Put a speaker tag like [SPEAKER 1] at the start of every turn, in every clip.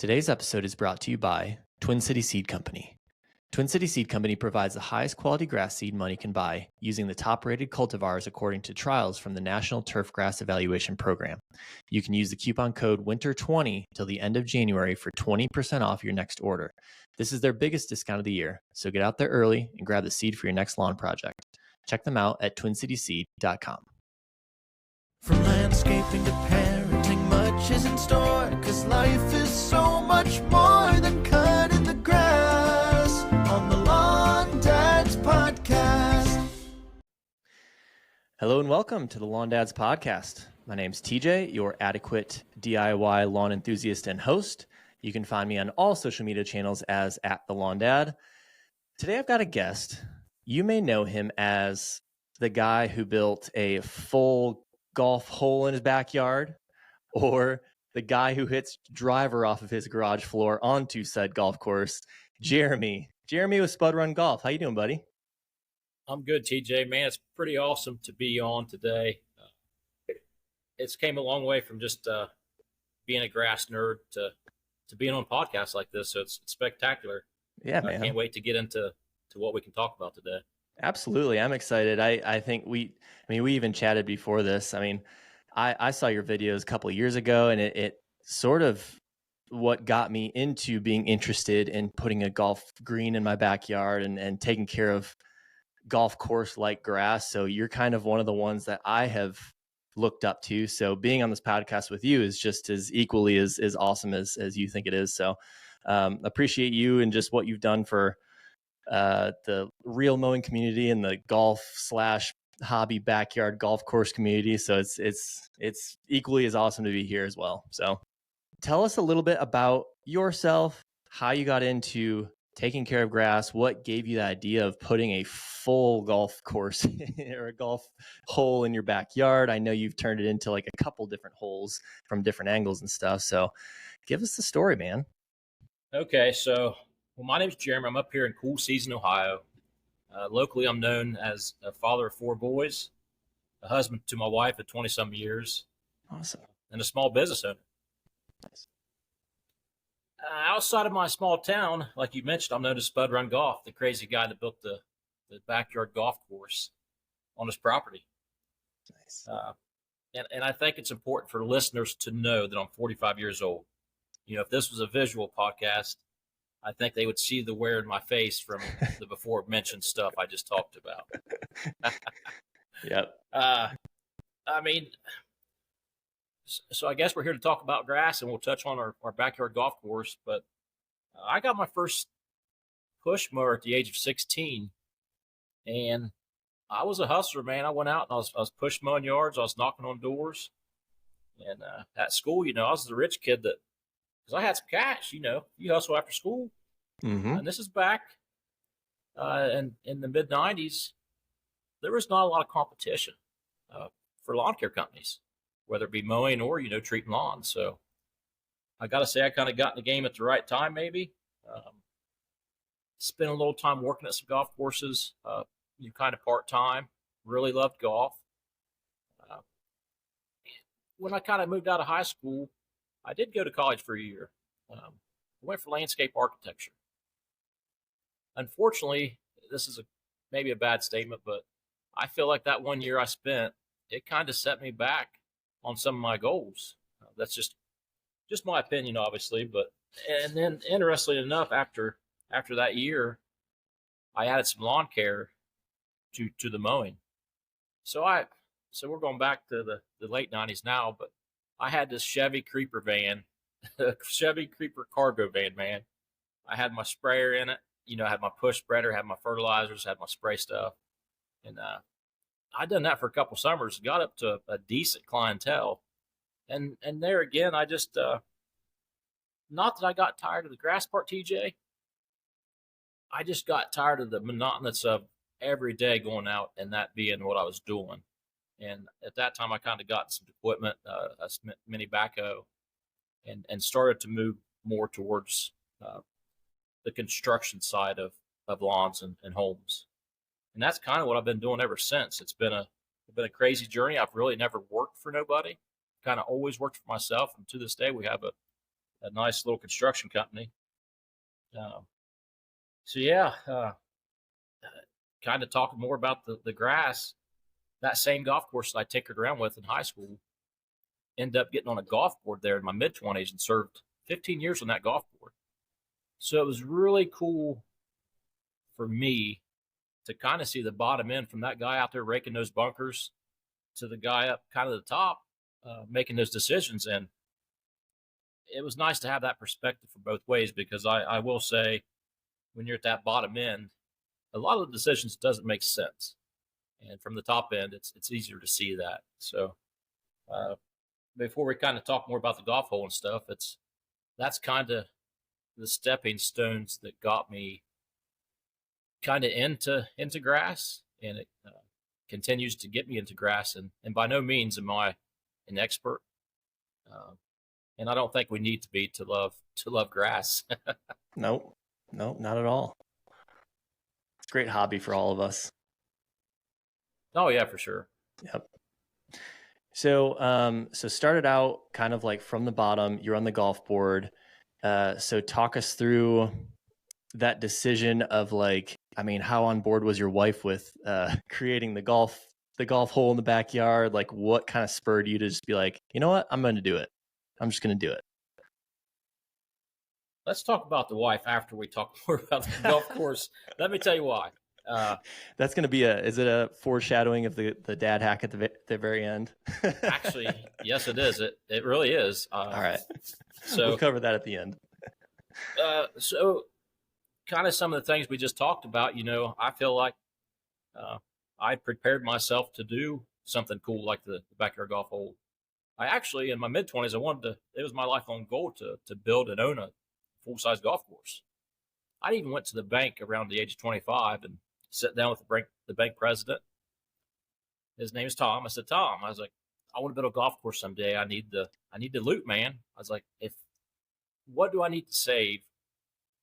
[SPEAKER 1] Today's episode is brought to you by Twin City Seed Company. Twin City Seed Company provides the highest quality grass seed money can buy using the top-rated cultivars according to trials from the National Turf Grass Evaluation Program. You can use the coupon code WINTER20 till the end of January for 20% off your next order. This is their biggest discount of the year, so get out there early and grab the seed for your next lawn project. Check them out at twincityseed.com.
[SPEAKER 2] From landscaping to parenting, much is in store, 'cause life is so much more than cutting the grass on the Lawn Dads Podcast.
[SPEAKER 1] Hello and welcome to the Lawn Dads Podcast. My name's TJ, your adequate DIY lawn enthusiast and host. You can find me on all social media channels as @TheLawnDad. Today I've got a guest. You may know him as the guy who built a full golf hole in his backyard, or the guy who hits driver off of his garage floor onto said golf course, Jeremy. Jeremy with Spud Run Golf. How you doing, buddy?
[SPEAKER 3] I'm good, TJ. Man, it's pretty awesome to be on today. It's came a long way from just being a grass nerd to being on podcasts like this, so it's spectacular.
[SPEAKER 1] Yeah, man.
[SPEAKER 3] I can't wait to get into what we can talk about today.
[SPEAKER 1] Absolutely. I'm excited. I think we even chatted before this. I saw your videos a couple of years ago, and it sort of what got me into being interested in putting a golf green in my backyard and taking care of golf course like grass. So you're kind of one of the ones that I have looked up to. So being on this podcast with you is just as equally as awesome as you think it is. So appreciate you and just what you've done for the real mowing community and the golf/hobby backyard golf course community. So it's equally as awesome to be here as well. So tell us a little bit about yourself, how you got into taking care of grass, what gave you the idea of putting a full golf course or a golf hole in your backyard. I know you've turned it into like a couple different holes from different angles and stuff. So give us the story, man.
[SPEAKER 3] Okay, so my name's Jeremy. I'm up here in Cool Season, Ohio. Locally, I'm known as a father of 4 boys, a husband to my wife of 20-some years.
[SPEAKER 1] Awesome.
[SPEAKER 3] And a small business owner.
[SPEAKER 1] Nice.
[SPEAKER 3] Outside of my small town, like you mentioned, I'm known as Spud Run Golf, the crazy guy that built the backyard golf course on his property.
[SPEAKER 1] Nice.
[SPEAKER 3] And I think it's important for listeners to know that I'm 45 years old. You know, if this was a visual podcast, I think they would see the wear in my face from the before mentioned stuff I just talked about.
[SPEAKER 1] Yep.
[SPEAKER 3] So I guess we're here to talk about grass, and we'll touch on our backyard golf course. But I got my first push mower at the age of 16, and I was a hustler, man. I went out and I was push mowing yards. I was knocking on doors, and at school, you know, I was the rich kid because I had some cash. You know, you hustle after school, and this is back in the mid '90s. There was not a lot of competition for lawn care companies, whether it be mowing or, you know, treating lawns. So I got to say, I kind of got in the game at the right time, maybe. Spent a little time working at some golf courses, kind of part-time. Really loved golf. When I kind of moved out of high school, I did go to college for a year. I went for landscape architecture. Unfortunately, this is maybe a bad statement, but I feel like that 1 year I spent, it kind of set me back on some of my goals. That's just my opinion, obviously. And then, interestingly enough, after that year, I added some lawn care to the mowing. So we're going back to the late '90s now. But I had this Chevy Creeper van, Chevy Creeper cargo van, man. I had my sprayer in it. You know, I had my push spreader, had my fertilizers, had my spray stuff, and I done that for a couple summers, got up to a decent clientele. And there again, I just, not that I got tired of the grass part, TJ. I just got tired of the monotonous of every day going out and that being what I was doing. And at that time, I kind of got some equipment, a mini backhoe, and started to move more towards the construction side of lawns and homes. And that's kind of what I've been doing ever since. It's been a crazy journey. I've really never worked for nobody. Kind of always worked for myself. And to this day, we have a nice little construction company. Um, so yeah, kind of talking more about the grass. That same golf course that I tinkered around with in high school, ended up getting on a golf board there in my mid-20s and served 15 years on that golf board. So it was really cool for me to kind of see the bottom end from that guy out there raking those bunkers to the guy up kind of the top making those decisions. And it was nice to have that perspective for both ways, because I will say, when you're at that bottom end, a lot of the decisions doesn't make sense. And from the top end, it's easier to see that. So before we kind of talk more about the golf hole and stuff, that's kind of the stepping stones that got me kind of into grass, and it continues to get me into grass. And by no means am I an expert, and I don't think we need to be to love grass.
[SPEAKER 1] Nope, not at all. It's a great hobby for all of us.
[SPEAKER 3] Oh yeah, for sure.
[SPEAKER 1] Yep. So started out kind of like from the bottom. You're on the golf board. So talk us through that decision of like, I mean, how on board was your wife with creating the golf hole in the backyard? Like, what kind of spurred you to just be like, you know what, I'm going to do it. I'm just going to do it.
[SPEAKER 3] Let's talk about the wife after we talk more about the golf course. Let me tell you why.
[SPEAKER 1] That's going to be is it a foreshadowing of the dad hack at the very end?
[SPEAKER 3] Actually, yes, it is. It really is.
[SPEAKER 1] All right.
[SPEAKER 3] So
[SPEAKER 1] we'll cover that at the end.
[SPEAKER 3] So kind of some of the things we just talked about, I feel like I prepared myself to do something cool like the backyard golf hole. I actually, in my mid-20s, it was my lifelong goal to build and own a full-size golf course. I even went to the bank around the age of 25 and sat down with the bank president. His name is Tom. I said, Tom, I was like, I want to build a golf course someday. I need the loot, man. I was like, what do I need to save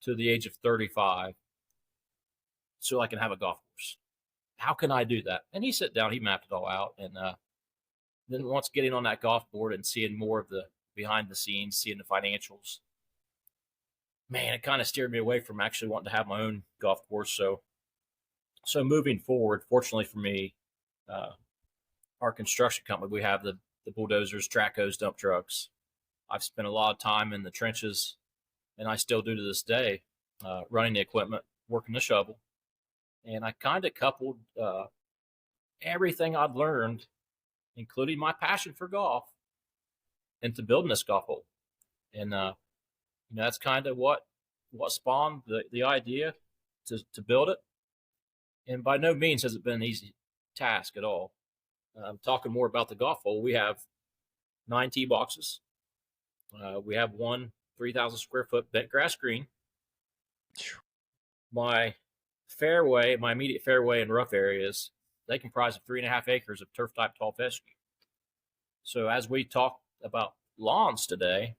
[SPEAKER 3] to the age of 35 so I can have a golf course? How can I do that? And he sat down, he mapped it all out. And then once getting on that golf board and seeing more of the behind the scenes, seeing the financials, man, it kind of steered me away from actually wanting to have my own golf course. So moving forward, fortunately for me, our construction company, we have the bulldozers, track hoes, dump trucks. I've spent a lot of time in the trenches, and I still do to this day, running the equipment, working the shovel. And I kind of coupled everything I've learned, including my passion for golf, into building this golf hole. And that's kind of what spawned the idea to build it. And by no means has it been an easy task at all. Talking more about the golf hole, we have 9 tee boxes. We have one 3,000 square foot bent grass green. My immediate fairway and rough areas, they comprise of 3.5 acres of turf type tall fescue. So as we talk about lawns today,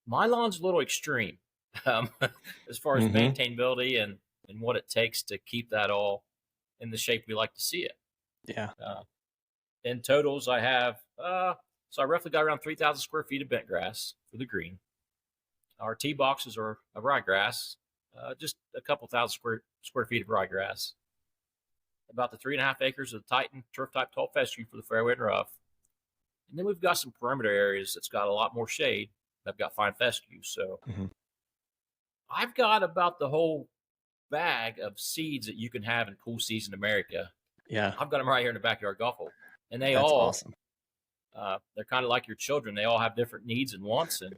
[SPEAKER 3] my lawn's a little extreme as far as maintainability and what it takes to keep that all in the shape we like to see it.
[SPEAKER 1] Yeah.
[SPEAKER 3] In totals, I have, so I roughly got around 3,000 square feet of bent grass for the green. Our tee boxes are of ryegrass, just a couple thousand square feet of ryegrass. About the 3.5 acres of Titan turf type tall fescue for the fairway and rough. And then we've got some perimeter areas that's got a lot more shade. I've got fine fescue. So I've got about the whole bag of seeds that you can have in cool season America.
[SPEAKER 1] Yeah.
[SPEAKER 3] I've got them right here in the backyard golf hole. And that's
[SPEAKER 1] awesome.
[SPEAKER 3] They're kind of like your children. They all have different needs and wants, and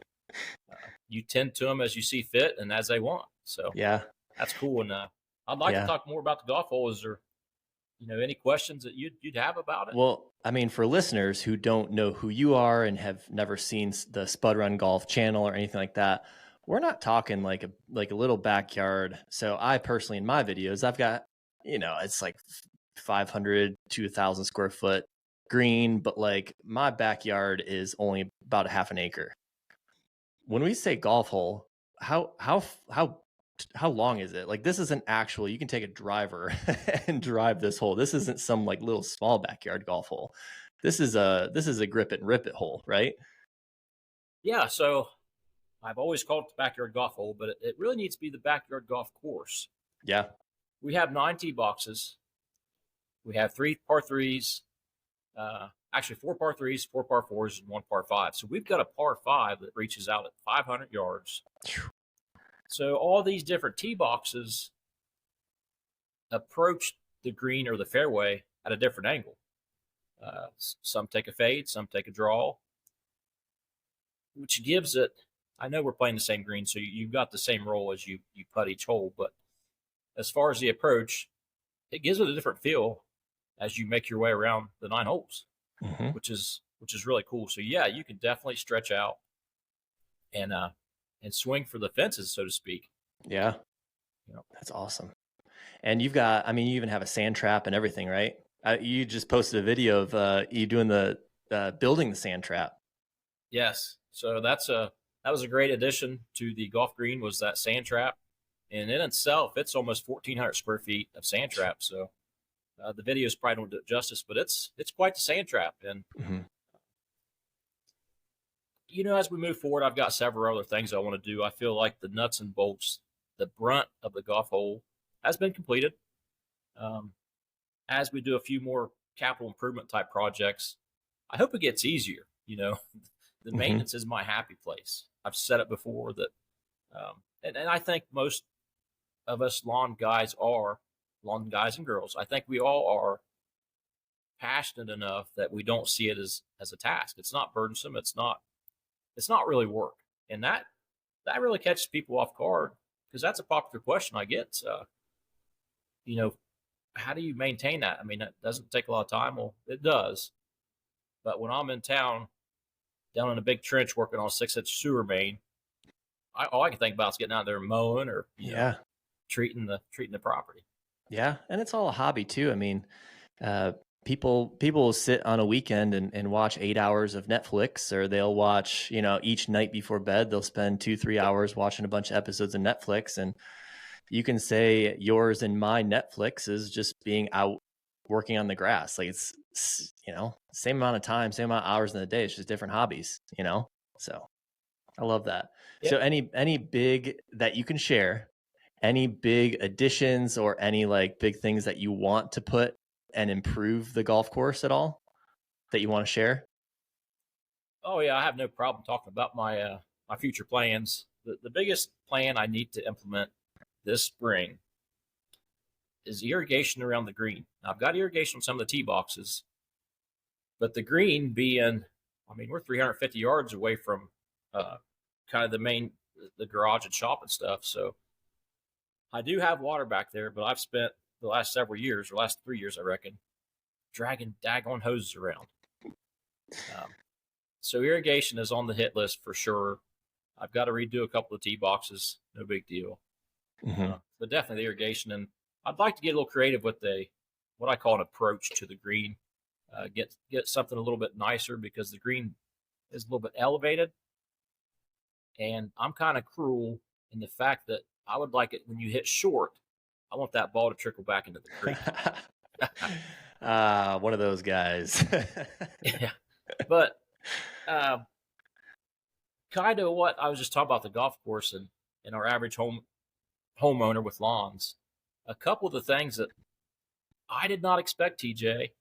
[SPEAKER 3] you tend to them as you see fit and as they want. So
[SPEAKER 1] yeah,
[SPEAKER 3] that's cool. And I'd like to talk more about the golf hole. Is there, any questions that you'd have about it?
[SPEAKER 1] Well, I mean, for listeners who don't know who you are and have never seen the Spud Run Golf channel or anything like that, we're not talking like a little backyard. So I personally, in my videos, I've got, it's like 500 to 1,000 square foot green, but like my backyard is only about a half an acre. When we say golf hole, how long is it? Like, this is an actual, you can take a driver and drive this hole. This isn't some like little small backyard golf hole. This is a grip it and rip it hole, right?
[SPEAKER 3] Yeah, so I've always called it the backyard golf hole, but it really needs to be the backyard golf course.
[SPEAKER 1] Yeah.
[SPEAKER 3] We have 9 tee boxes. We have 3 par threes, actually 4 par threes, 4 par fours, and 1 par five. So we've got a par five that reaches out at 500 yards. So all these different tee boxes approach the green or the fairway at a different angle. Some take a fade, some take a draw, which gives it. I know we're playing the same green, so you've got the same roll as you putt each hole. But as far as the approach, it gives it a different feel as you make your way around the 9 holes, which is really cool. So yeah, you can definitely stretch out and swing for the fences, so to speak.
[SPEAKER 1] Yeah, that's awesome. And you've got, I mean, you even have a sand trap and everything, right? You just posted a video of you doing the building the sand trap.
[SPEAKER 3] Yes. So that was a great addition to the golf green, was that sand trap. And in itself, it's almost 1,400 square feet of sand trap. So the videos probably don't do it justice, but it's quite the sand trap. And, as we move forward, I've got several other things I want to do. I feel like the nuts and bolts, the brunt of the golf hole has been completed. As we do a few more capital improvement type projects, I hope it gets easier. The maintenance is my happy place. I've said it before that, and I think most of us lawn guys and girls, I think we all are passionate enough that we don't see it as a task. It's not burdensome. It's not really work. And that really catches people off guard, because that's a popular question I get. How do you maintain that? I mean, that doesn't take a lot of time. Well, it does. But when I'm in town, down in a big trench working on a 6-inch sewer main, all I can think about is getting out there and mowing or treating the property.
[SPEAKER 1] Yeah, and it's all a hobby too. I mean, people will sit on a weekend and watch 8 hours of Netflix, or they'll watch, each night before bed, they'll spend 2-3 hours watching a bunch of episodes of Netflix. And you can say yours and my Netflix is just being out working on the grass. Like it's, same amount of time, same amount of hours in the day. It's just different hobbies, so I love that. Yep. So any big that you can share, any big additions or any like big things that you want to put and improve the golf course at all that you want to share?
[SPEAKER 3] Oh yeah, I have no problem talking about my future plans. The biggest plan I need to implement this spring is irrigation around the green. Now, I've got irrigation on some of the tee boxes, but the green being, we're 350 yards away from kind of the garage and shop and stuff. So I do have water back there, but I've spent the last several years, or last 3 years, I reckon, dragging daggone hoses around. So irrigation is on the hit list for sure. I've got to redo a couple of tee boxes. No big deal. But definitely the irrigation. And I'd like to get a little creative with what I call an approach to the green. Get something a little bit nicer, because the green is a little bit elevated. And I'm kind of cruel in the fact that I would like it when you hit short, I want that ball to trickle back into the creek.
[SPEAKER 1] One of those guys.
[SPEAKER 3] Yeah. But kind of what I was just talking about the golf course and our average homeowner with lawns. A couple of the things that I did not expect, TJ,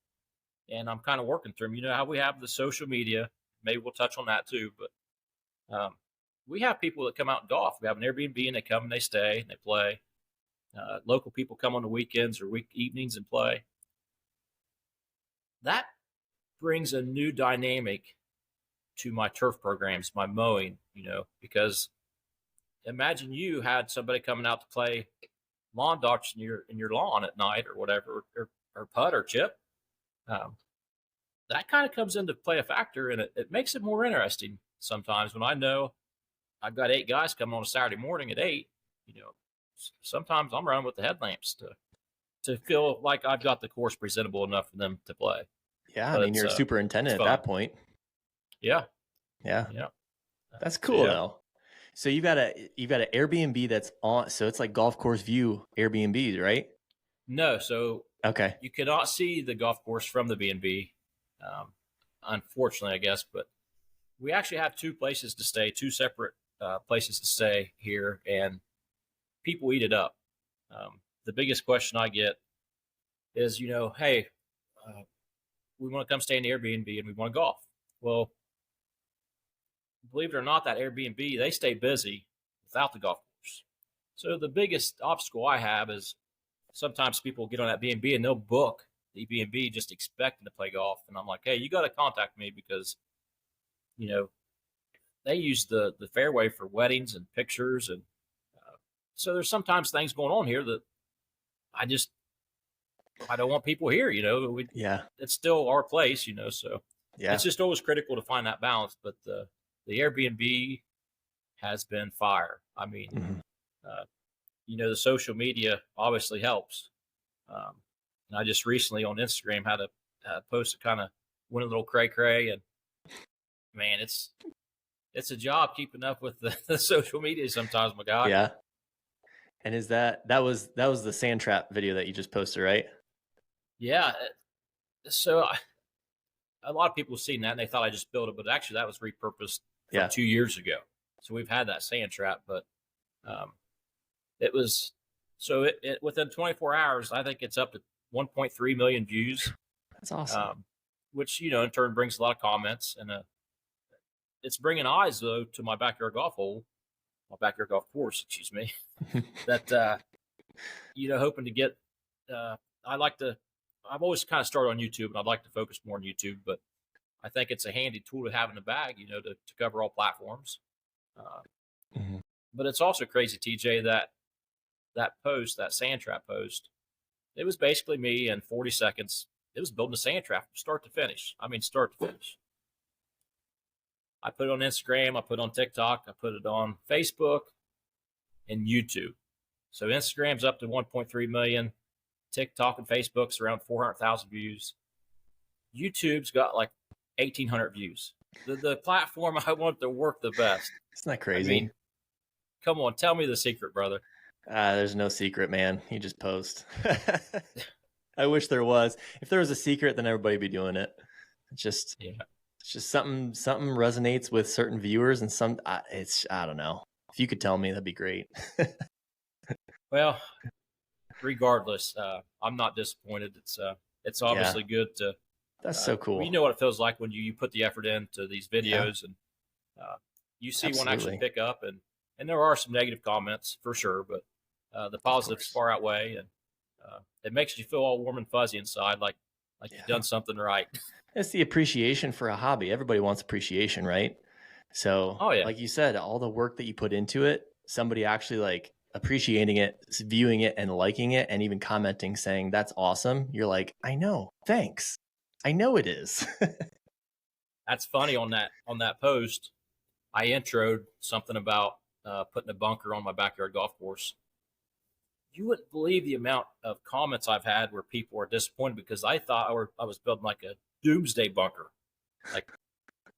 [SPEAKER 3] and I'm kind of working through them. You know how we have the social media. Maybe we'll touch on that too. But we have people that come out and golf. We have an Airbnb, and they come and they stay and they play. Local people come on the weekends or week evenings and play. That brings a new dynamic to my turf programs, my mowing, because imagine you had somebody coming out to play lawn darts in your lawn at night or whatever, or putt or chip. That kind of comes into play a factor, and it makes it more interesting sometimes when I know I've got 8 guys coming on a Saturday morning at 8. Sometimes I'm running with the headlamps to feel like I've got the course presentable enough for them to play.
[SPEAKER 1] Yeah, but you're a superintendent at that point.
[SPEAKER 3] Yeah.
[SPEAKER 1] That's cool though. So you've got an Airbnb that's on. So it's like golf course view Airbnb, right?
[SPEAKER 3] No, so
[SPEAKER 1] okay,
[SPEAKER 3] you cannot see the golf course from the B&B, unfortunately, I guess. But we actually have two places to stay, two separate places to stay here, and people eat it up. The biggest question I get is, hey, we want to come stay in the Airbnb and we want to golf. Well, believe it or not, that Airbnb, they stay busy without the golf course. So the biggest obstacle I have is sometimes people get on that B&B and they'll book the B&B just expecting to play golf. And I'm like, hey, you got to contact me because, they use the fairway for weddings and pictures. And so there's sometimes things going on here that I don't want people here, It's still our place, so it's just always critical to find that balance. But the Airbnb has been fire. I mean, the social media obviously helps. And I just recently on Instagram had a post that kind of went a little cray, and man, it's a job keeping up with the social media sometimes, my guy.
[SPEAKER 1] Yeah. And is that was the sand trap video that you just posted, right?
[SPEAKER 3] Yeah. So a lot of people have seen that and they thought I just built it, but actually that was repurposed from 2 years ago. So we've had that sand trap, but it was it within 24 hours, I think it's up to 1.3 million views.
[SPEAKER 1] That's awesome.
[SPEAKER 3] Which, in turn brings a lot of comments, and it's bringing eyes though to my backyard golf course, excuse me, that, hoping to get, I've always kind of started on YouTube and I'd like to focus more on YouTube, but I think it's a handy tool to have in the bag, to cover all platforms. But it's also crazy, TJ, that post, that sand trap post, it was basically me in 40 seconds. It was building a sand trap from start to finish. I mean, start to finish. I put it on Instagram. I put it on TikTok. I put it on Facebook and YouTube. So Instagram's up to 1.3 million. TikTok and Facebook's around 400,000 views. YouTube's got like 1,800 views. The platform I want to work the best.
[SPEAKER 1] Isn't that crazy?
[SPEAKER 3] I mean, come on, tell me the secret, brother.
[SPEAKER 1] There's no secret, man. You just post. I wish there was. If there was a secret, then everybody'd be doing it. It's just something resonates with certain viewers, and I don't know. If you could tell me, that'd be great.
[SPEAKER 3] Well, regardless, I'm not disappointed. It's obviously good to.
[SPEAKER 1] That's so cool.
[SPEAKER 3] You know what it feels like when you put the effort into these videos, and you see one actually pick up, and there are some negative comments for sure, but the positives far outweigh, and it makes you feel all warm and fuzzy inside, like you've done something right.
[SPEAKER 1] It's the appreciation for a hobby. Everybody wants appreciation, right? So, like you said, all the work that you put into it, somebody actually like appreciating it, viewing it, and liking it, and even commenting saying that's awesome. You're like, I know, thanks. I know it is.
[SPEAKER 3] That's funny. On that post, I introed something about putting a bunker on my backyard golf course. You wouldn't believe the amount of comments I've had where people are disappointed because I thought I was building like a doomsday bunker. Like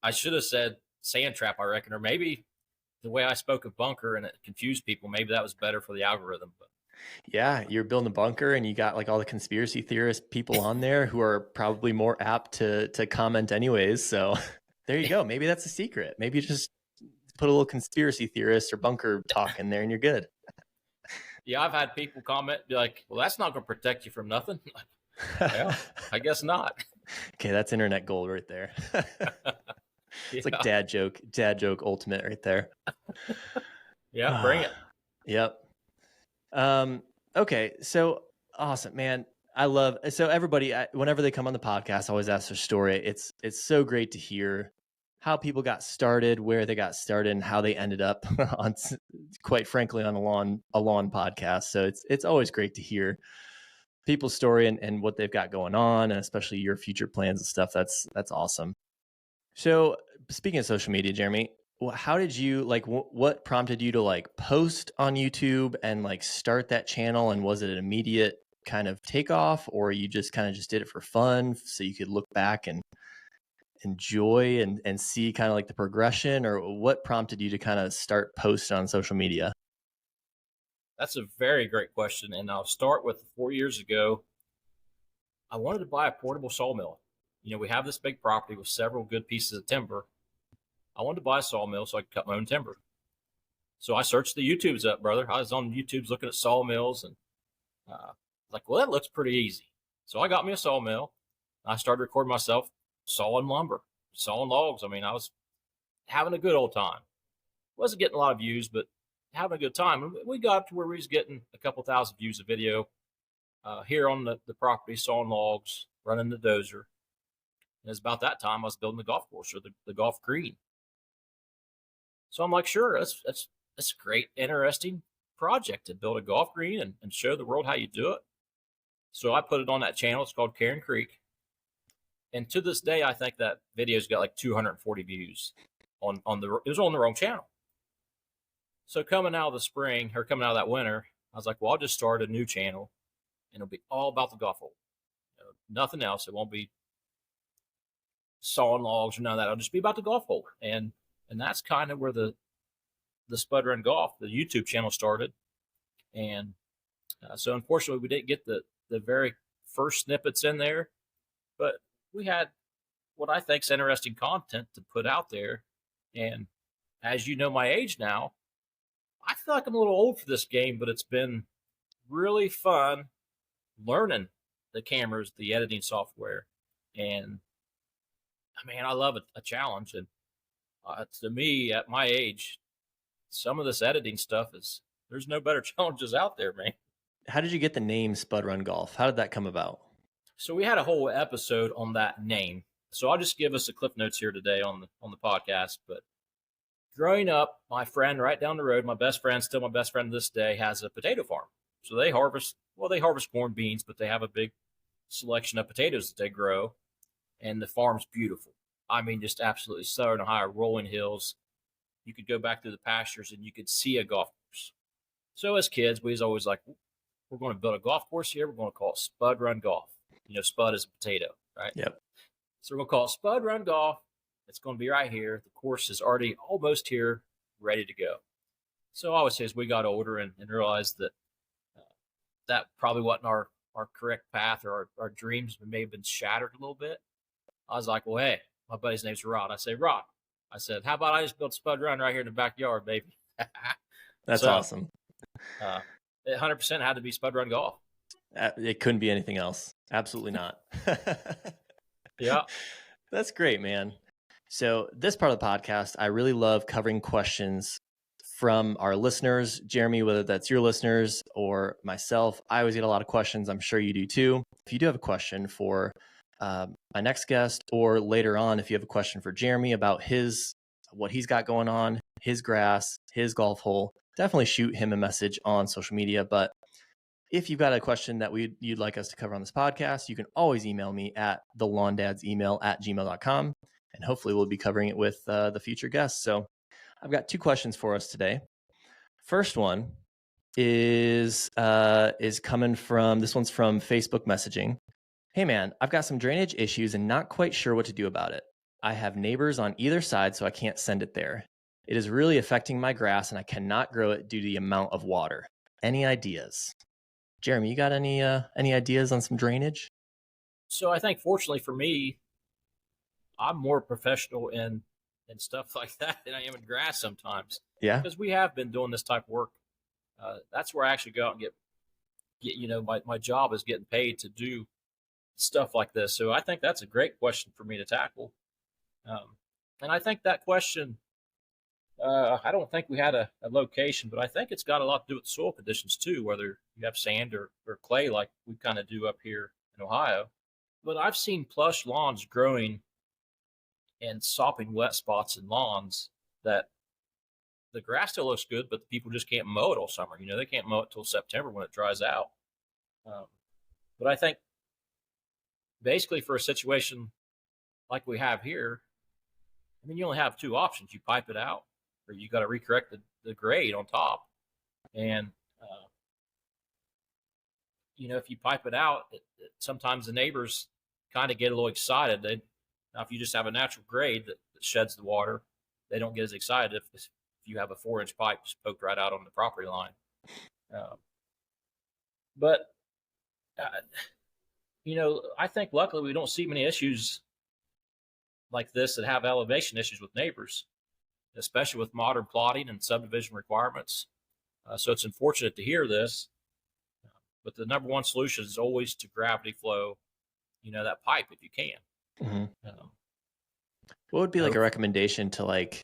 [SPEAKER 3] I should have said sand trap, I reckon, or maybe the way I spoke of bunker and it confused people. Maybe that was better for the algorithm. But
[SPEAKER 1] yeah, you're building a bunker and you got like all the conspiracy theorist people on there who are probably more apt to comment anyways. So there you go. Maybe that's a secret. Maybe just put a little conspiracy theorist or bunker talk in there and you're good.
[SPEAKER 3] Yeah, I've had people comment, be like, well, that's not going to protect you from nothing. Well, I guess not.
[SPEAKER 1] Okay, that's internet gold right there. It's like dad joke ultimate right there.
[SPEAKER 3] Yeah, bring it.
[SPEAKER 1] Yep. Okay, so awesome, man. So everybody, whenever they come on the podcast, I always ask their story. It's so great to hear how people got started, where they got started, and how they ended up on, quite frankly, on a lawn podcast. So it's always great to hear people's story and what they've got going on, and especially your future plans and stuff. That's awesome. So speaking of social media, Jeremy, how did you what prompted you to like post on YouTube and like start that channel? And was it an immediate kind of takeoff, or you just kind of did it for fun so you could look back and enjoy and see kind of like the progression, or what prompted you to kind of start posting on social media?
[SPEAKER 3] That's a very great question. And I'll start with 4 years ago. I wanted to buy a portable sawmill. We have this big property with several good pieces of timber. I wanted to buy a sawmill so I could cut my own timber. So I searched the YouTubes up, brother. I was on YouTube's looking at sawmills, and like, well, that looks pretty easy. So I got me a sawmill. I started recording myself sawing lumber, sawing logs. I mean, I was having a good old time. Wasn't getting a lot of views, but having a good time. And we got up to where we was getting a couple thousand views of video here on the property, sawing logs, running the dozer. And it's about that time I was building the golf course, or the golf green. So I'm like, sure, that's a great, interesting project to build a golf green and show the world how you do it. So I put it on that channel. It's called Karen Creek. And to this day, I think that video's got like 240 views it was on the wrong channel. So coming out of the spring, or coming out of that winter, I was like, well, I'll just start a new channel, and it'll be all about the golf hole. Nothing else. It won't be sawing logs or none of that. It'll just be about the golf hole. And that's kind of where the Spud Run Golf, the YouTube channel, started. And so unfortunately, we didn't get the very first snippets in there, but we had what I think is interesting content to put out there. And as you know my age now, I feel like I'm a little old for this game, but it's been really fun learning the cameras, the editing software. And I mean, I love a challenge. And to me, at my age, some of this editing stuff there's no better challenges out there, man.
[SPEAKER 1] How did you get the name Spud Run Golf? How did that come about?
[SPEAKER 3] So we had a whole episode on that name. So I'll just give us a cliff notes here today on the podcast. But growing up, my friend right down the road, my best friend, still my best friend to this day, has a potato farm. So they harvest corn, beans, but they have a big selection of potatoes that they grow. And the farm's beautiful. I mean, just absolutely southern Ohio, rolling hills. You could go back through the pastures and you could see a golf course. So as kids, we was always like, we're going to build a golf course here. We're going to call it Spud Run Golf. You know, Spud is a potato, right?
[SPEAKER 1] Yep.
[SPEAKER 3] So we're going to call it Spud Run Golf. It's going to be right here. The course is already almost here, ready to go. So I would say as we got older and realized that that probably wasn't our correct path, or our dreams may have been shattered a little bit, I was like, well, hey, my buddy's name's Rod. I say, Rod, I said, how about I just build Spud Run right here in the backyard, baby?
[SPEAKER 1] That's awesome.
[SPEAKER 3] It 100% had to be Spud Run Golf.
[SPEAKER 1] It couldn't be anything else. Absolutely not.
[SPEAKER 3] Yeah.
[SPEAKER 1] That's great, man. So this part of the podcast, I really love covering questions from our listeners. Jeremy, whether that's your listeners or myself, I always get a lot of questions. I'm sure you do too. If you do have a question for my next guest, or later on, if you have a question for Jeremy about what he's got going on, his grass, his golf hole, definitely shoot him a message on social media. But if you've got a question that you'd like us to cover on this podcast, you can always email me at thelawndadsemail@gmail.com, and hopefully we'll be covering it with the future guests. So I've got 2 questions for us today. First one is coming from, this one's from Facebook messaging. Hey man, I've got some drainage issues and not quite sure what to do about it. I have neighbors on either side, so I can't send it there. It is really affecting my grass and I cannot grow it due to the amount of water. Any ideas? Jeremy, you got any ideas on some drainage?
[SPEAKER 3] So I think fortunately for me, I'm more professional in stuff like that than I am in grass sometimes.
[SPEAKER 1] Yeah.
[SPEAKER 3] Because we have been doing this type of work. That's where I actually go out and get my job is getting paid to do stuff like this. So I think that's a great question for me to tackle. And I think that question, I don't think we had a location, but I think it's got a lot to do with soil conditions too, whether you have sand or clay like we kind of do up here in Ohio. But I've seen plush lawns growing and sopping wet spots in lawns that the grass still looks good, but the people just can't mow it all summer. You know, they can't mow it till September when it dries out. But I think basically for a situation like we have here, I mean, you only have 2 options. You pipe it out, or you got to recorrect the grade on top. And, if you pipe it out, sometimes the neighbors kind of get a little excited. Now, if you just have a natural grade that sheds the water, they don't get as excited if you have a 4-inch pipe just poked right out on the property line. But I think luckily we don't see many issues like this that have elevation issues with neighbors. especially with modern plotting and subdivision requirements. So it's unfortunate to hear this, but the number one solution is always to gravity flow, that pipe if you can.
[SPEAKER 1] What would be like a recommendation to, like,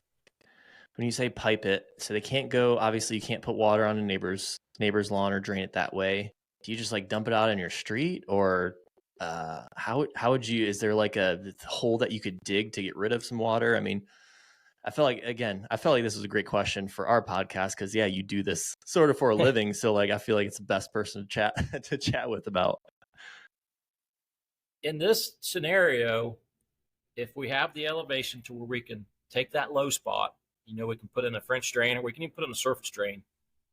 [SPEAKER 1] when you say pipe it, so they can't go, obviously you can't put water on a neighbor's lawn or drain it that way. Do you just like dump it out in your street, or how would you, is there like a hole that you could dig to get rid of some water? I mean, I felt like this was a great question for our podcast, because you do this sort of for a living. So like, I feel like it's the best person to chat with about.
[SPEAKER 3] In this scenario, if we have the elevation to where we can take that low spot, we can put in a French drain, or we can even put in a surface drain.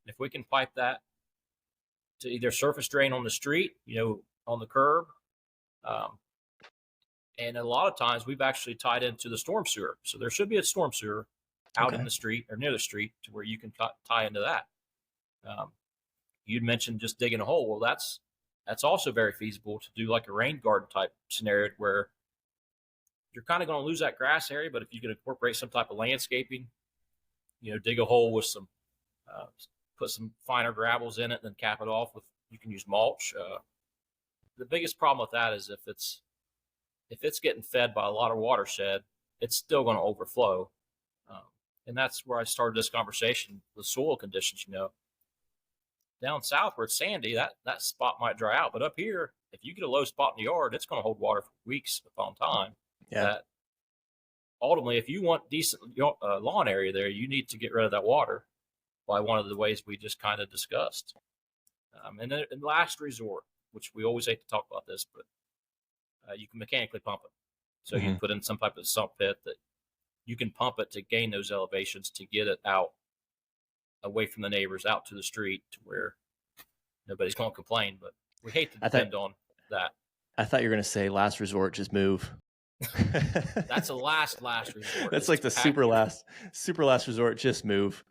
[SPEAKER 3] If we can pipe that to either surface drain on the street, on the curb, and a lot of times we've actually tied into the storm sewer. So there should be a storm sewer out in the street or near the street to where you can tie into that. You'd mentioned just digging a hole. Well, that's also very feasible to do, like a rain garden type scenario where you're kind of going to lose that grass area, but if you can incorporate some type of landscaping, dig a hole with some, put some finer gravels in it, and then cap it off with, you can use mulch. The biggest problem with that is if it's getting fed by a lot of watershed, it's still going to overflow. And that's where I started this conversation with soil conditions. Down south where it's sandy, that spot might dry out. But up here, if you get a low spot in the yard, it's going to hold water for weeks upon time.
[SPEAKER 1] Yeah.
[SPEAKER 3] That ultimately, if you want decent lawn area there, you need to get rid of that water by one of the ways we just kind of discussed. And then in last resort, which we always hate to talk about this, but you can mechanically pump it. So you put in some type of sump pit that you can pump it to gain those elevations to get it out away from the neighbors, out to the street to where nobody's going to complain. But we hate to depend on that.
[SPEAKER 1] I thought you were going to say last resort, just move.
[SPEAKER 3] That's a last resort.
[SPEAKER 1] That's like the super last resort. Just move.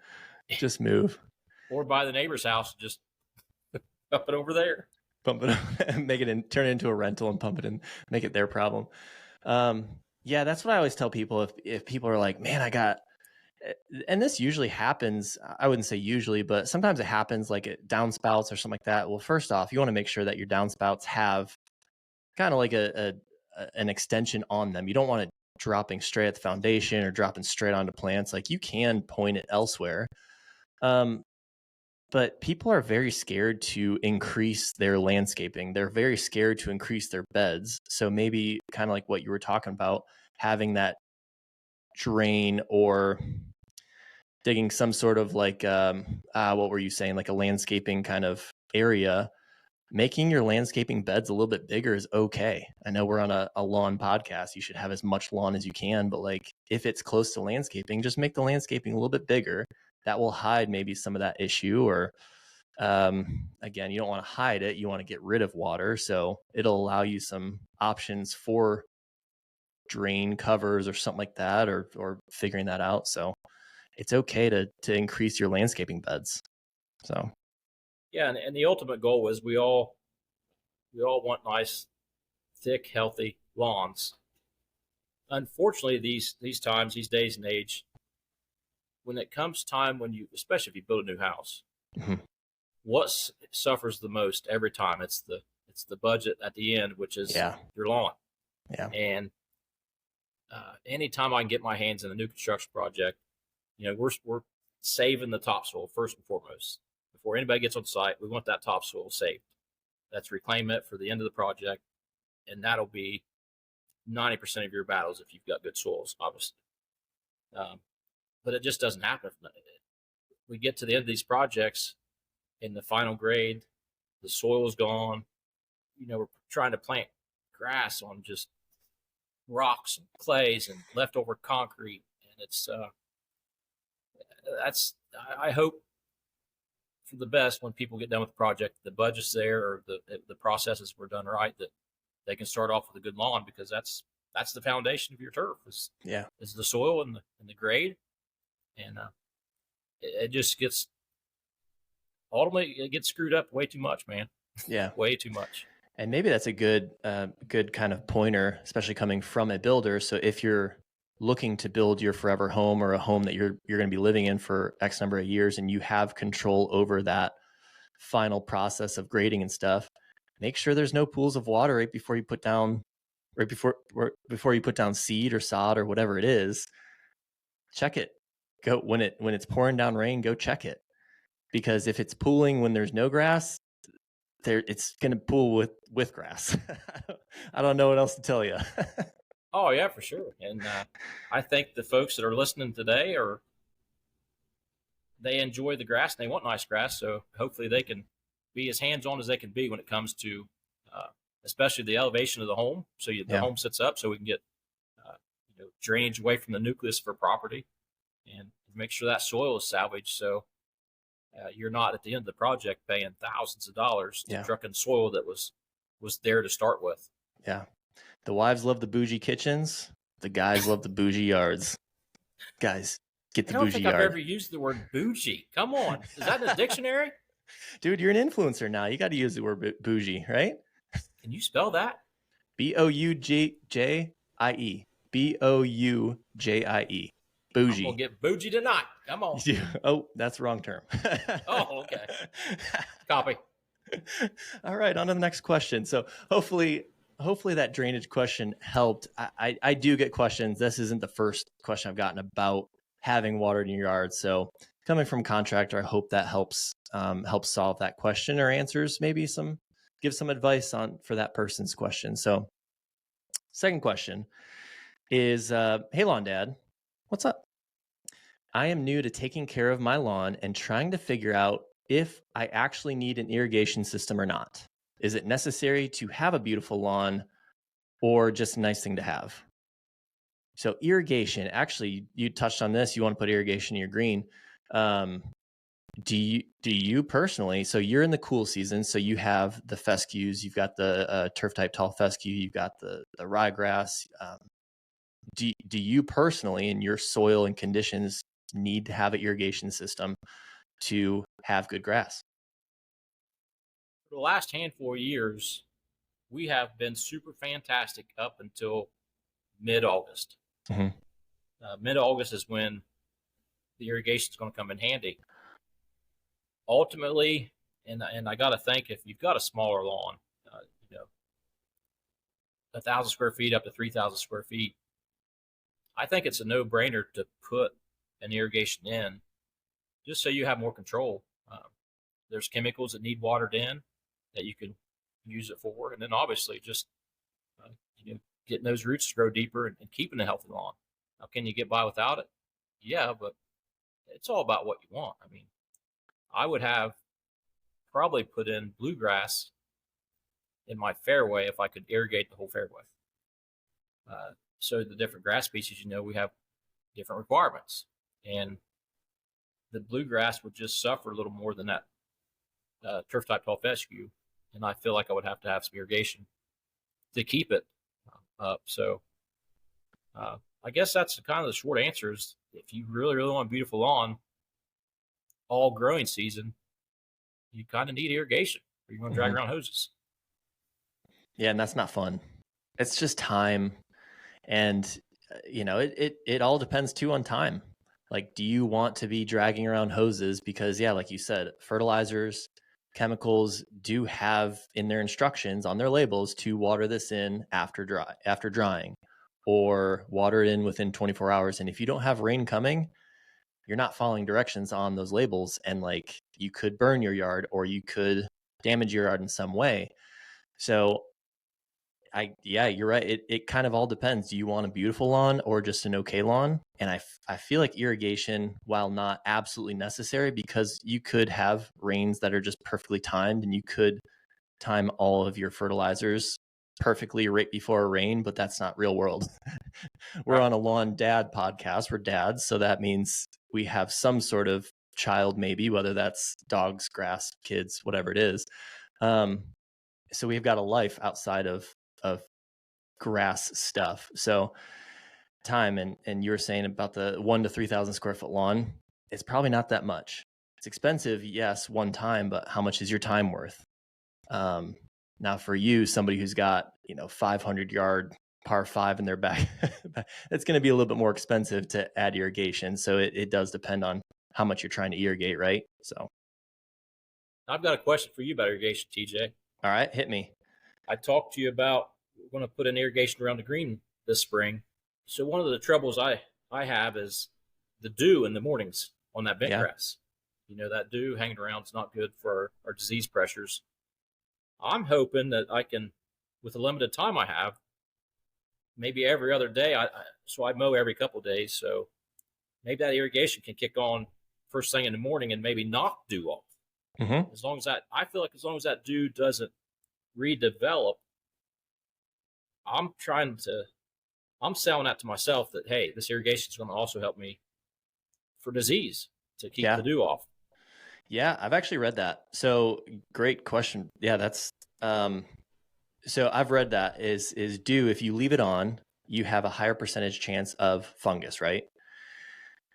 [SPEAKER 3] Or buy the neighbor's house, just pump it over there.
[SPEAKER 1] Pump it, turn it into a rental and pump it in, make it their problem. That's what I always tell people. If people are like, man, and this usually happens, I wouldn't say usually, but sometimes it happens like at downspouts or something like that. Well, first off, you want to make sure that your downspouts have kind of like an extension on them. You don't want it dropping straight at the foundation or dropping straight onto plants. Like, you can point it elsewhere. But people are very scared to increase their landscaping. They're very scared to increase their beds. So maybe kind of like what you were talking about, having that drain or digging some sort of like, what were you saying? Like a landscaping kind of area. Making your landscaping beds a little bit bigger is okay. I know we're on a lawn podcast. You should have as much lawn as you can, but like, if it's close to landscaping, just make the landscaping a little bit bigger. That will hide maybe some of that issue. Or again, you don't want to hide it. You want to get rid of water. So it'll allow you some options for drain covers or something like that, or figuring that out. So it's okay to increase your landscaping beds. So.
[SPEAKER 3] Yeah, and the ultimate goal is we all want nice, thick, healthy lawns. Unfortunately, these times, these days and age, when it comes time especially if you build a new house, what suffers the most every time? It's the budget at the end, which is your lawn.
[SPEAKER 1] Yeah.
[SPEAKER 3] And anytime I can get my hands in a new construction project, we're saving the topsoil first and foremost. Before anybody gets on site, we want that topsoil saved. That's reclaim it for the end of the project, and that'll be 90% of your battles if you've got good soils, obviously. But it just doesn't happen. We get to the end of these projects, in the final grade, the soil is gone. We're trying to plant grass on just rocks and clays and leftover concrete, and it's I hope for the best when people get done with the project, the budget's there, or the processes were done right, that they can start off with a good lawn, because that's the foundation of your turf is the soil and the grade. And it just gets, ultimately, it gets screwed up way too much, man.
[SPEAKER 1] Yeah.
[SPEAKER 3] Way too much.
[SPEAKER 1] And maybe that's a good kind of pointer, especially coming from a builder. So if you're looking to build your forever home or a home that you're going to be living in for X number of years, and you have control over that final process of grading and stuff, make sure there's no pools of water right before you put down seed or sod or whatever it is. Check it. Go when it's pouring down rain, go check it. Because if it's pooling when there's no grass, it's going to pool with grass. I don't know what else to tell you.
[SPEAKER 3] Oh yeah, for sure. And I think the folks that are listening today they enjoy the grass and they want nice grass. So hopefully they can be as hands-on as they can be when it comes to, especially the elevation of the home. So the home sits up so we can get, drainage away from the nucleus for property and make sure that soil is salvaged. So you're not at the end of the project paying thousands of dollars to truck in soil that was there to start with.
[SPEAKER 1] Yeah. The wives love the bougie kitchens. The guys love the bougie yards. Guys, get the bougie yard.
[SPEAKER 3] I don't think I've ever used the word bougie. Come on. Is that in the dictionary?
[SPEAKER 1] Dude, you're an influencer now. You got to use the word bougie, right?
[SPEAKER 3] Can you spell that?
[SPEAKER 1] Boujie. Boujie. Bougie.
[SPEAKER 3] I'm going to get bougie tonight. Come on.
[SPEAKER 1] Oh, that's the wrong term.
[SPEAKER 3] Oh, okay. Copy.
[SPEAKER 1] All right, on to the next question. So hopefully that drainage question helped. I do get questions. This isn't the first question I've gotten about having water in your yard. So coming from a contractor, I hope that helps solve that question or give some advice for that person's question. So second question is, hey, lawn dad, what's up? I am new to taking care of my lawn and trying to figure out if I actually need an irrigation system or not. Is it necessary to have a beautiful lawn or just a nice thing to have? So irrigation, actually, you touched on this. You want to put irrigation in your green. Do you personally, so you're in the cool season, so you have the fescues, you've got the turf type tall fescue, you've got the ryegrass. Do you personally, in your soil and conditions, need to have an irrigation system to have good grass?
[SPEAKER 3] For the last handful of years, we have been super fantastic up until mid-August.
[SPEAKER 1] Mm-hmm.
[SPEAKER 3] Mid-August is when the irrigation is going to come in handy. Ultimately, and I got to think, if you've got a smaller lawn, 1,000 square feet up to 3,000 square feet, I think it's a no-brainer to put an irrigation in just so you have more control. There's chemicals that need watered in that you can use it for. And then obviously just getting those roots to grow deeper and keeping a healthy lawn. Now, can you get by without it? Yeah, but it's all about what you want. I mean, I would have probably put in bluegrass in my fairway if I could irrigate the whole fairway. So the different grass species, we have different requirements. And the bluegrass would just suffer a little more than that turf type tall fescue. And I feel like I would have to have some irrigation to keep it up. So I guess that's kind of the short answer is if you really, really want a beautiful lawn all growing season, you kind of need irrigation or you're going to drag around hoses.
[SPEAKER 1] Yeah, and that's not fun. It's just time. And, it all depends too on time. Like, do you want to be dragging around hoses? Because, yeah, like you said, fertilizers, chemicals do have in their instructions on their labels to water this in after drying or water it in within 24 hours. And if you don't have rain coming, you're not following directions on those labels. And like you could burn your yard or you could damage your yard in some way. So you're right. It kind of all depends. Do you want a beautiful lawn or just an okay lawn? And I feel like irrigation, while not absolutely necessary, because you could have rains that are just perfectly timed and you could time all of your fertilizers perfectly right before a rain, but that's not real world. We're on a lawn dad podcast. We're dads. So that means we have some sort of child, maybe, whether that's dogs, grass, kids, whatever it is. So we've got a life outside of grass stuff. So time, and you were saying about the 1,000 to 3,000 square foot lawn, it's probably not that much. It's expensive, yes, one time, but how much is your time worth? Now for you, somebody who's got 500 yard par 5 in their back. It's going to be a little bit more expensive to add irrigation. So it does depend on how much you're trying to irrigate, right? So,
[SPEAKER 3] I've got a question for you about irrigation, TJ.
[SPEAKER 1] all right, hit me.
[SPEAKER 3] I talked to you about we're going to put an irrigation around the green this spring. So one of the troubles I have is the dew in the mornings on that bent
[SPEAKER 1] Yeah.
[SPEAKER 3] grass. That dew hanging around is not good for our disease pressures. I'm hoping that I can, with the limited time I have, maybe every other day. So I mow every couple of days. So maybe that irrigation can kick on first thing in the morning and maybe knock dew off.
[SPEAKER 1] Mm-hmm.
[SPEAKER 3] As long as I feel like as long as that dew doesn't redevelop, I'm selling that to myself that, hey, this irrigation is going to also help me for disease to keep the dew off.
[SPEAKER 1] Yeah, I've actually read that. So great question. Yeah, that's so I've read that is dew, if you leave it on, you have a higher percentage chance of fungus, right?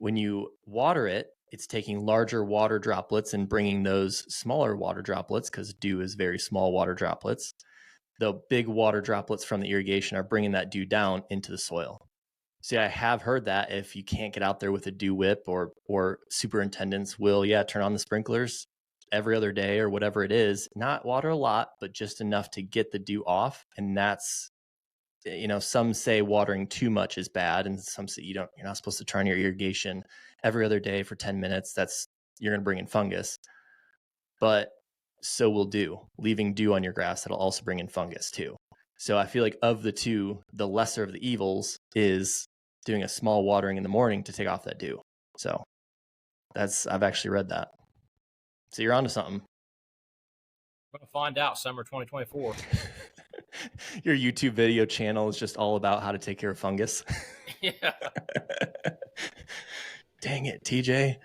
[SPEAKER 1] When you water it, it's taking larger water droplets and bringing those smaller water droplets, because dew is very small water droplets. The big water droplets from the irrigation are bringing that dew down into the soil. See, I have heard that if you can't get out there with a dew whip, or superintendents will, turn on the sprinklers every other day or whatever it is, not water a lot, but just enough to get the dew off. And that's, some say watering too much is bad, and some say you're not supposed to turn your irrigation every other day for 10 minutes. You're going to bring in fungus. But so will dew. Leaving dew on your grass, that'll also bring in fungus too. So I feel like of the two, the lesser of the evils is doing a small watering in the morning to take off that dew. So I've actually read that. So you're onto something.
[SPEAKER 3] We're going to find out summer 2024.
[SPEAKER 1] Your YouTube video channel is just all about how to take care of fungus.
[SPEAKER 3] Yeah.
[SPEAKER 1] Dang it, TJ.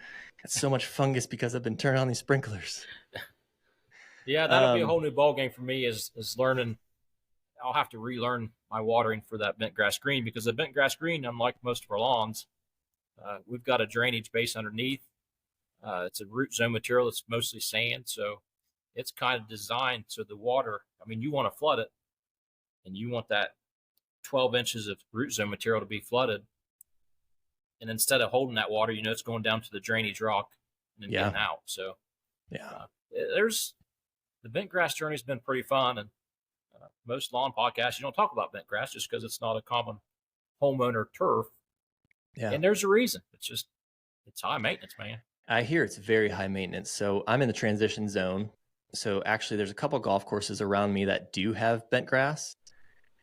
[SPEAKER 1] Got so much fungus because I've been turning on these sprinklers.
[SPEAKER 3] Yeah, that'll be a whole new ball game for me is learning. I'll have to relearn my watering for that bent grass green, because the bent grass green, unlike most of our lawns, we've got a drainage base underneath. It's a root zone material that's mostly sand, so it's kind of designed so the water, you want to flood it, and you want that 12 inches of root zone material to be flooded. And instead of holding that water, it's going down to the drainage rock and then getting out. So the bent grass journey has been pretty fun. And most lawn podcasts, you don't talk about bent grass just because it's not a common homeowner turf. Yeah. And there's a reason. It's high maintenance, man.
[SPEAKER 1] I hear it's very high maintenance. So I'm in the transition zone. So actually there's a couple of golf courses around me that do have bent grass.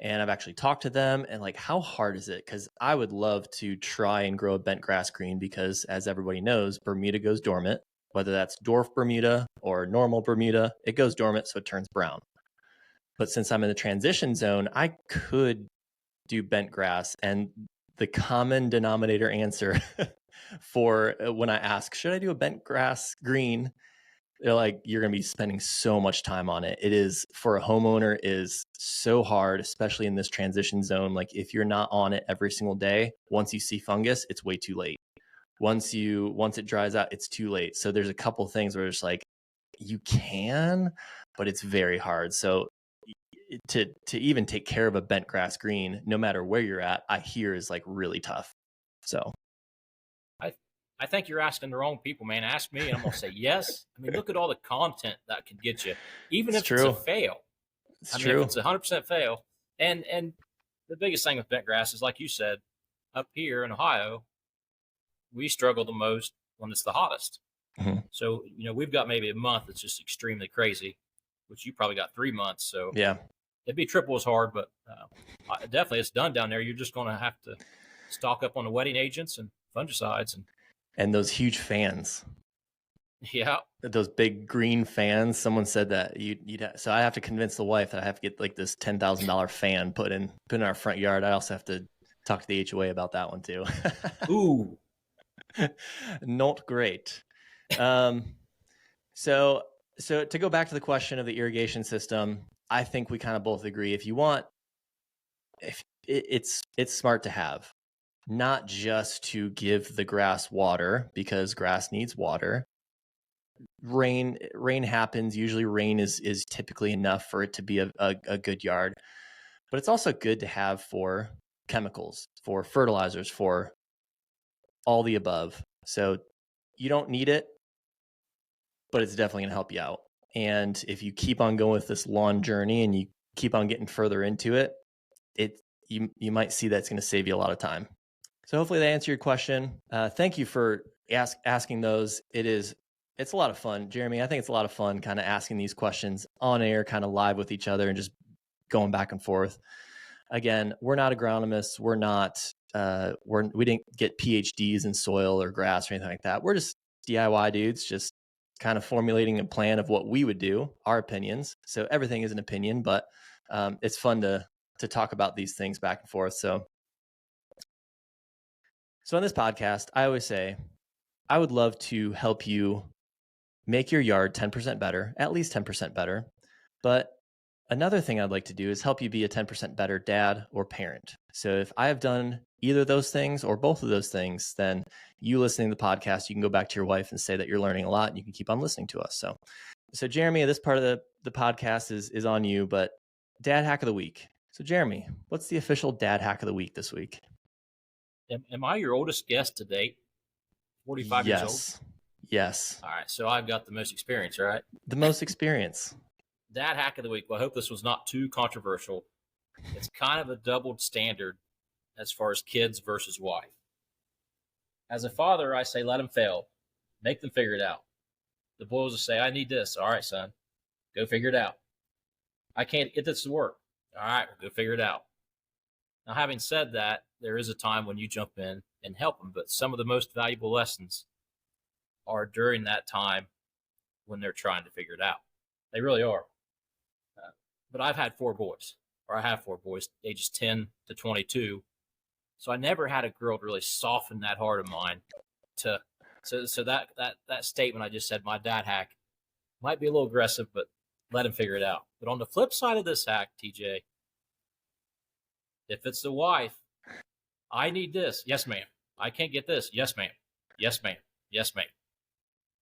[SPEAKER 1] And I've actually talked to them, and like, how hard is it? Because I would love to try and grow a bent grass green, because as everybody knows, Bermuda goes dormant, whether that's dwarf Bermuda or normal Bermuda, it goes dormant, so it turns brown. But since I'm in the transition zone, I could do bent grass. And the common denominator answer for when I ask, should I do a bent grass green? They're like, you're going to be spending so much time on it. It is, for a homeowner, is so hard, especially in this transition zone. Like, if you're not on it every single day, once you see fungus, it's way too late. Once it dries out, it's too late. So there's a couple things where it's like, you can, but it's very hard. So to even take care of a bent grass green, no matter where you're at, I hear is like really tough. So
[SPEAKER 3] I think you're asking the wrong people, man. Ask me, and I'm going to say yes. Look at all the content that can get you, even if it's a fail. If it's 100% fail. And the biggest thing with bent grass is, like you said, up here in Ohio, we struggle the most when it's the hottest. Mm-hmm. So, we've got maybe a month that's just extremely crazy, which you probably got 3 months. So
[SPEAKER 1] yeah,
[SPEAKER 3] it'd be triple as hard, but definitely it's done down there. You're just going to have to stock up on the wetting agents and fungicides
[SPEAKER 1] and those huge fans.
[SPEAKER 3] Yeah.
[SPEAKER 1] Those big green fans. Someone said that so I have to convince the wife that I have to get like this $10,000 fan put in our front yard. I also have to talk to the HOA about that one too.
[SPEAKER 3] Ooh.
[SPEAKER 1] Not great. So to go back to the question of the irrigation system, I think we kind of both agree. If it's smart to have, not just to give the grass water, because grass needs water. Rain happens. Usually rain is typically enough for it to be a good yard. but it's also good to have for chemicals, for fertilizers, for all the above. So you don't need it, but it's definitely going to help you out. And if you keep on going with this lawn journey and you keep on getting further into it, you might see that's going to save you a lot of time. So hopefully that answered your question. Thank you for asking those. It's a lot of fun, Jeremy. I think it's a lot of fun kind of asking these questions on air, kind of live with each other and just going back and forth. Again, we're not agronomists. We're not, we didn't get PhDs in soil or grass or anything like that. We're just DIY dudes, just kind of formulating a plan of what we would do, our opinions. So everything is an opinion, but it's fun to talk about these things back and forth. So on this podcast, I always say, I would love to help you make your yard 10% better, at least 10% better. But another thing I'd like to do is help you be a 10% better dad or parent. So if I have done either of those things or both of those things, then you listening to the podcast, you can go back to your wife and say that you're learning a lot and you can keep on listening to us. So Jeremy, this part of the podcast is on you, but dad hack of the week. So Jeremy, what's the official dad hack of the week this week?
[SPEAKER 3] Am I your oldest guest to date? 45 years old?
[SPEAKER 1] Yes.
[SPEAKER 3] All right. So I've got the most experience, right?
[SPEAKER 1] The most experience.
[SPEAKER 3] Dad hack of the week. Well, I hope this was not too controversial. It's kind of a doubled standard as far as kids versus wife. As a father, I say, let them fail. Make them figure it out. The boys will say, I need this. All right, son, go figure it out. I can't get this to work. All right, we'll go figure it out. Now, having said that, there is a time when you jump in and help them, but some of the most valuable lessons are during that time when they're trying to figure it out. They really are. But I have 4 boys, ages 10 to 22. So I never had a girl to really soften that heart of mine so that statement I just said, my dad hack, might be a little aggressive, but let him figure it out. But on the flip side of this hack, TJ, if it's the wife, I need this. Yes, ma'am. I can't get this. Yes, ma'am. Yes, ma'am. Yes, ma'am.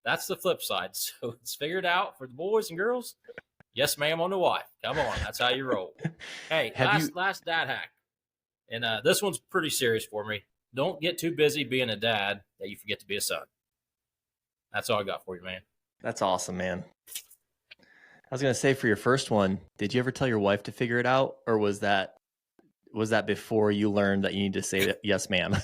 [SPEAKER 3] That's the flip side. So it's figured out for the boys and girls. Yes, ma'am on the wife. Come on. That's how you roll. Hey, last dad hack. And this one's pretty serious for me. Don't get too busy being a dad that you forget to be a son. That's all I got for you, man.
[SPEAKER 1] That's awesome, man. I was going to say, for your first one, did you ever tell your wife to figure it out? Or was that before you learned that you need to say yes, ma'am?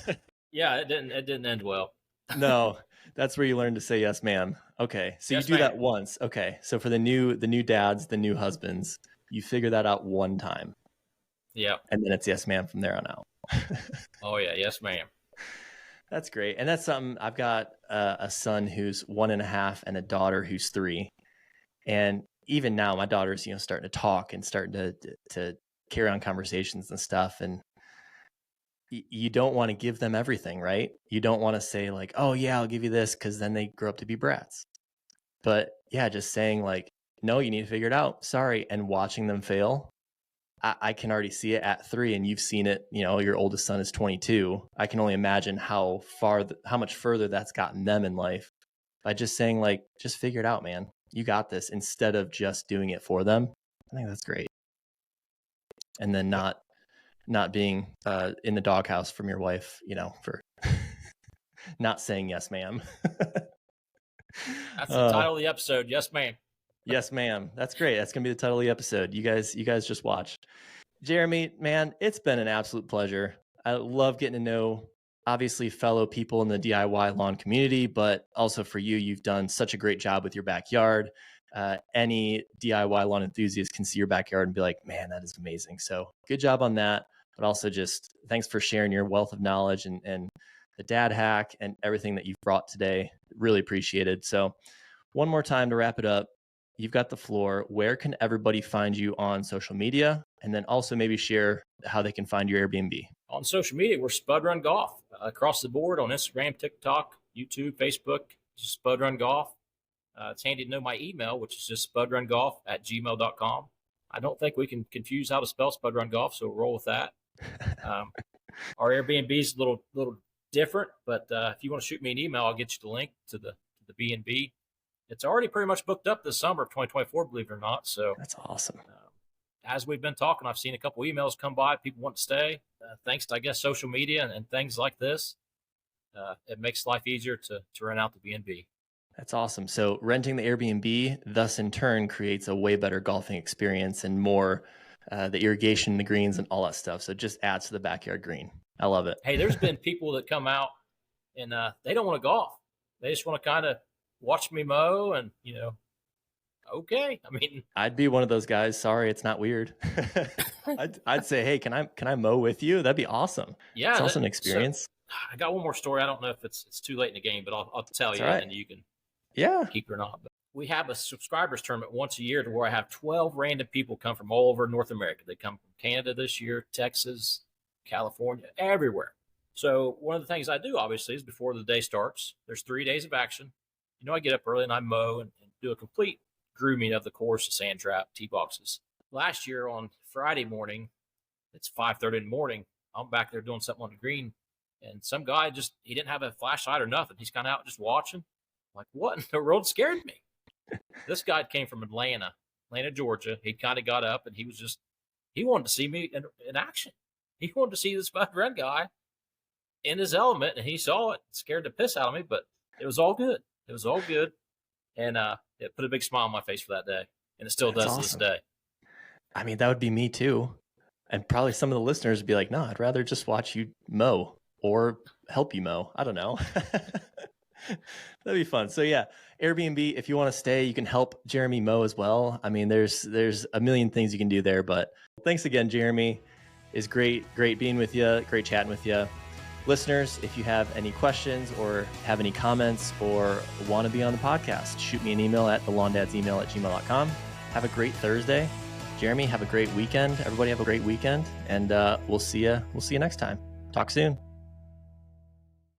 [SPEAKER 3] Yeah, it didn't end well.
[SPEAKER 1] No, that's where you learned to say yes, ma'am. Okay. So
[SPEAKER 3] yes,
[SPEAKER 1] you do
[SPEAKER 3] ma'am.
[SPEAKER 1] that once. Okay. So for the new dads, the new husbands, you figure that out one time.
[SPEAKER 3] Yeah.
[SPEAKER 1] And then it's yes, ma'am from there on out.
[SPEAKER 3] Oh yeah. Yes, ma'am.
[SPEAKER 1] That's great. And that's something. I've got a son who's 1.5 and a daughter who's 3. And even now my daughter's, starting to talk and starting to carry on conversations and stuff. And you don't want to give them everything, right? You don't want to say like, oh yeah, I'll give you this, because then they grow up to be brats. But yeah, just saying like, no, you need to figure it out. Sorry. And watching them fail. I can already see it at 3, and you've seen it, your oldest son is 22. I can only imagine how much further that's gotten them in life by just saying like, just figure it out, man. You got this, instead of just doing it for them. I think that's great. And then not being in the doghouse from your wife, for not saying yes, ma'am.
[SPEAKER 3] That's the title of the episode. Yes, ma'am.
[SPEAKER 1] Yes, ma'am. That's great. That's going to be the title of the episode. You guys just watch. Jeremy, man, it's been an absolute pleasure. I love getting to know, obviously, fellow people in the DIY lawn community, but also for you, you've done such a great job with your backyard. Any DIY lawn enthusiast can see your backyard and be like, man, that is amazing. So good job on that. But also just thanks for sharing your wealth of knowledge and the dad hack and everything that you've brought today. Really appreciated. So one more time to wrap it up. You've got the floor. Where can everybody find you on social media? And then also maybe share how they can find your Airbnb.
[SPEAKER 3] On social media, we're Spud Run Golf. Across the board on Instagram, TikTok, YouTube, Facebook, just Spud Run Golf. It's handy to know my email, which is just spudrungolf@gmail.com. I don't think we can confuse how to spell Spud Run Golf, so we'll roll with that. Our Airbnb is a little different, but if you want to shoot me an email, I'll get you the link to the B&B. It's already pretty much booked up this summer of 2024, believe it or not. So
[SPEAKER 1] that's awesome.
[SPEAKER 3] as we've been talking, I've seen a couple emails come by. People want to stay. Thanks to, I guess, social media and things like this, it makes life easier to rent out the B&B.
[SPEAKER 1] That's awesome. So renting the Airbnb, thus in turn, creates a way better golfing experience and more the irrigation, the greens, and all that stuff. So it just adds to the backyard green. I love it.
[SPEAKER 3] Hey, there's been people that come out and they don't want to golf. They just want to kind of watch me mow and, okay. I mean,
[SPEAKER 1] I'd be one of those guys. Sorry, it's not weird. I'd say, hey, can I mow with you? That'd be awesome.
[SPEAKER 3] Yeah,
[SPEAKER 1] it's also an experience.
[SPEAKER 3] So, I got one more story. I don't know if it's too late in the game, but I'll tell you,
[SPEAKER 1] right.
[SPEAKER 3] And you can keep it or not. But we have a subscribers tournament once a year to where I have 12 random people come from all over North America. They come from Canada this year, Texas, California, everywhere. So one of the things I do, obviously, is before the day starts, there's 3 days of action. I get up early and I mow and do a complete grooming of the course, the sand trap, tee boxes. Last year on Friday morning, it's 5:30 in the morning. I'm back there doing something on the green, and some guy he didn't have a flashlight or nothing. He's kind of out just watching. I'm like, what in the world? Scared me. This guy came from Atlanta, Georgia. He kind of got up and he wanted to see me in action. He wanted to see the Spud Run guy in his element, and he saw it, scared the piss out of me, but it was all good. It was all good. And it put a big smile on my face for that day. And it still does to this day.
[SPEAKER 1] I mean, that would be me too. And probably some of the listeners would be like, no, I'd rather just watch you mow or help you mow. I don't know. That'd be fun. So yeah, Airbnb, if you want to stay, you can help Jeremy mow as well. I mean, there's a million things you can do there, but thanks again, Jeremy. It's great being with you. Great chatting with you. Listeners, if you have any questions or have any comments or want to be on the podcast, shoot me an email at thelawndadsemail@gmail.com. Have a great Thursday. Jeremy, have a great weekend. Everybody have a great weekend, and we'll see you next time. Talk soon.